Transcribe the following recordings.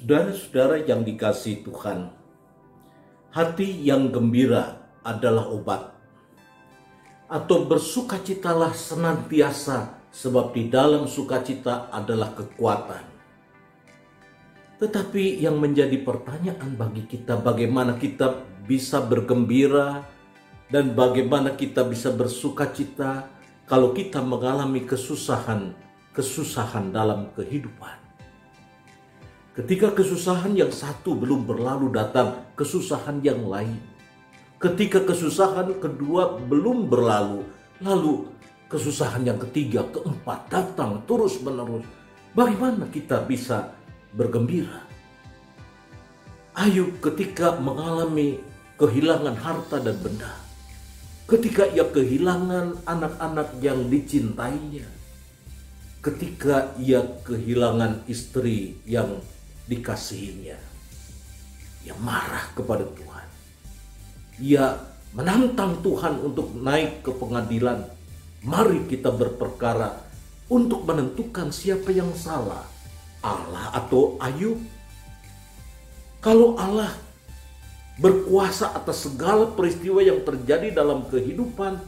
Saudara-saudara yang dikasihi Tuhan, hati yang gembira adalah obat. Atau bersukacitalah senantiasa, sebab di dalam sukacita adalah kekuatan. Tetapi yang menjadi pertanyaan bagi kita, bagaimana kita bisa bergembira dan bagaimana kita bisa bersukacita kalau kita mengalami kesusahan dalam kehidupan. Ketika kesusahan yang satu belum berlalu, datang kesusahan yang lain. Ketika kesusahan kedua belum berlalu, lalu kesusahan yang ketiga, keempat datang terus menerus. Bagaimana kita bisa bergembira? Ayub ketika mengalami kehilangan harta dan benda, ketika ia kehilangan anak-anak yang dicintainya, ketika ia kehilangan istri yang dikasihinya, ia marah kepada Tuhan. Ia menantang Tuhan untuk naik ke pengadilan. Mari kita berperkara untuk menentukan siapa yang salah, Allah atau Ayub. Kalau Allah berkuasa atas segala peristiwa yang terjadi dalam kehidupan,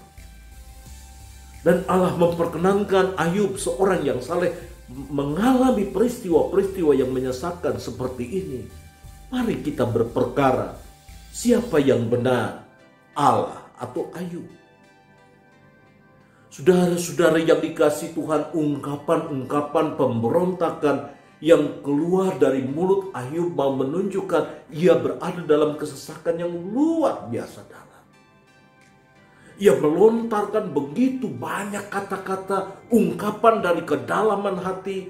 dan Allah memperkenankan Ayub, seorang yang saleh, mengalami peristiwa-peristiwa yang menyesalkan seperti ini, mari kita berperkara siapa yang benar, Allah atau Ayub. Saudara-saudara yang dikasihi Tuhan, ungkapan-ungkapan pemberontakan yang keluar dari mulut Ayub mau menunjukkan ia berada dalam kesesakan yang luar biasa dalam. Ia melontarkan begitu banyak kata-kata, ungkapan dari kedalaman hati,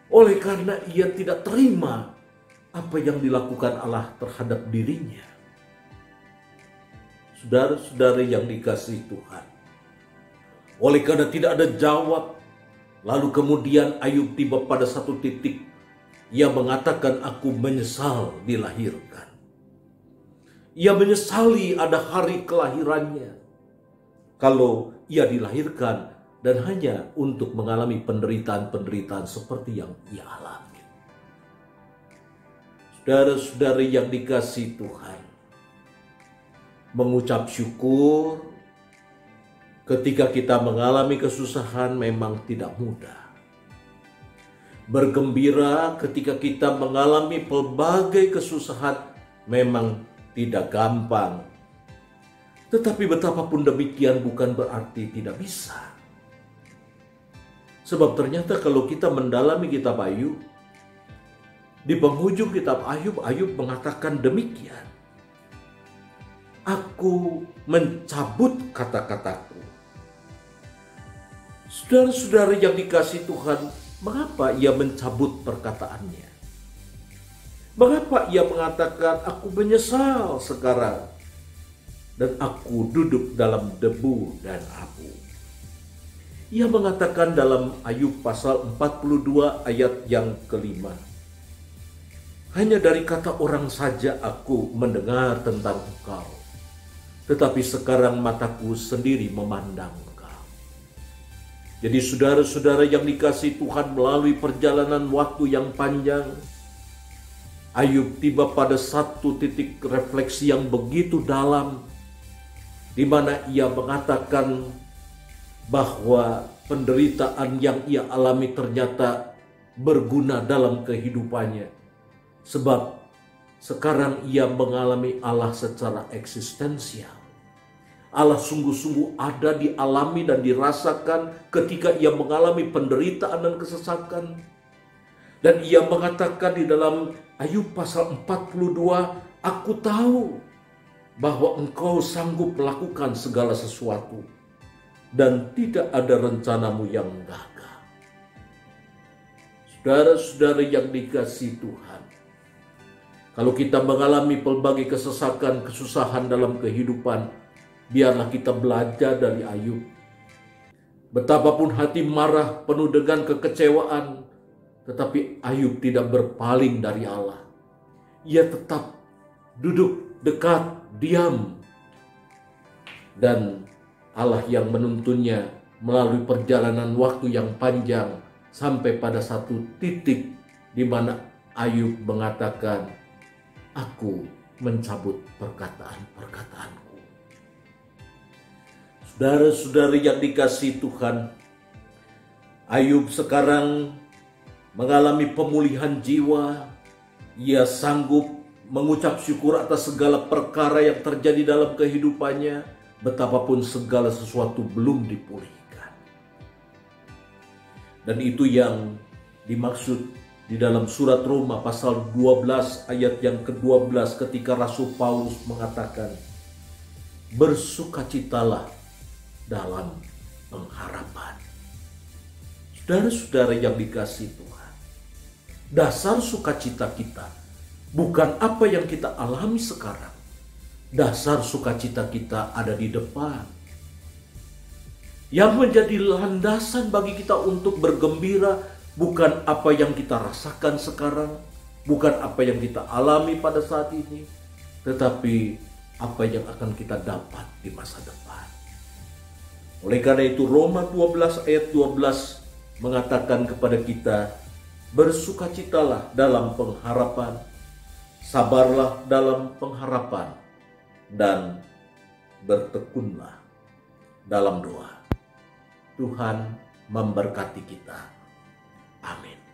oleh karena ia tidak terima apa yang dilakukan Allah terhadap dirinya. Saudara-saudara yang dikasihi Tuhan, oleh karena tidak ada jawab, lalu kemudian Ayub tiba pada satu titik, ia mengatakan, aku menyesal dilahirkan. Ia menyesali ada hari kelahirannya. Kalau ia dilahirkan dan hanya untuk mengalami penderitaan-penderitaan seperti yang ia alami. Saudara-saudara yang dikasihi Tuhan, mengucap syukur ketika kita mengalami kesusahan memang tidak mudah. Bergembira ketika kita mengalami pelbagai kesusahan memang tidak gampang. Tetapi betapapun demikian bukan berarti tidak bisa. Sebab ternyata kalau kita mendalami kitab Ayub, di penghujung kitab Ayub, Ayub mengatakan demikian. Aku mencabut kata-kataku. Saudara-saudara yang dikasihi Tuhan, mengapa ia mencabut perkataannya? Mengapa ia mengatakan, aku menyesal sekarang, dan aku duduk dalam debu dan abu? Ia mengatakan dalam Ayub pasal 42 ayat yang kelima, hanya dari kata orang saja aku mendengar tentang engkau, tetapi sekarang mataku sendiri memandang engkau. Jadi saudara-saudara yang dikasihi Tuhan, melalui perjalanan waktu yang panjang, Ayub tiba pada satu titik refleksi yang begitu dalam, di mana ia mengatakan bahwa penderitaan yang ia alami ternyata berguna dalam kehidupannya. Sebab sekarang ia mengalami Allah secara eksistensial. Allah sungguh-sungguh ada, dialami dan dirasakan ketika ia mengalami penderitaan dan kesesakan. Dan ia mengatakan di dalam Ayub pasal 42, aku tahu bahwa engkau sanggup melakukan segala sesuatu dan tidak ada rencanamu yang gagal. Saudara-saudara yang dikasihi Tuhan, kalau kita mengalami pelbagai kesesakan, kesusahan dalam kehidupan, biarlah kita belajar dari Ayub. Betapapun hati marah, penuh dengan kekecewaan, tetapi Ayub tidak berpaling dari Allah. Ia tetap duduk dekat, diam, dan Allah yang menuntunnya melalui perjalanan waktu yang panjang sampai pada satu titik di mana Ayub mengatakan, aku mencabut perkataan-perkataanku. Saudara-saudari yang dikasihi Tuhan, Ayub sekarang mengalami pemulihan jiwa. Ia sanggup mengucap syukur atas segala perkara yang terjadi dalam kehidupannya, betapapun segala sesuatu belum dipulihkan. Dan itu yang dimaksud di dalam surat Roma pasal 12 ayat yang ke-12 ketika Rasul Paulus mengatakan, bersukacitalah dalam pengharapan. Saudara-saudara yang dikasihi Tuhan, dasar sukacita kita bukan apa yang kita alami sekarang. Dasar sukacita kita ada di depan. Yang menjadi landasan bagi kita untuk bergembira bukan apa yang kita rasakan sekarang, bukan apa yang kita alami pada saat ini, tetapi apa yang akan kita dapat di masa depan. Oleh karena itu Roma 12 ayat 12 mengatakan kepada kita, bersukacitalah dalam pengharapan, sabarlah dalam pengharapan, dan bertekunlah dalam doa. Tuhan memberkati kita. Amin.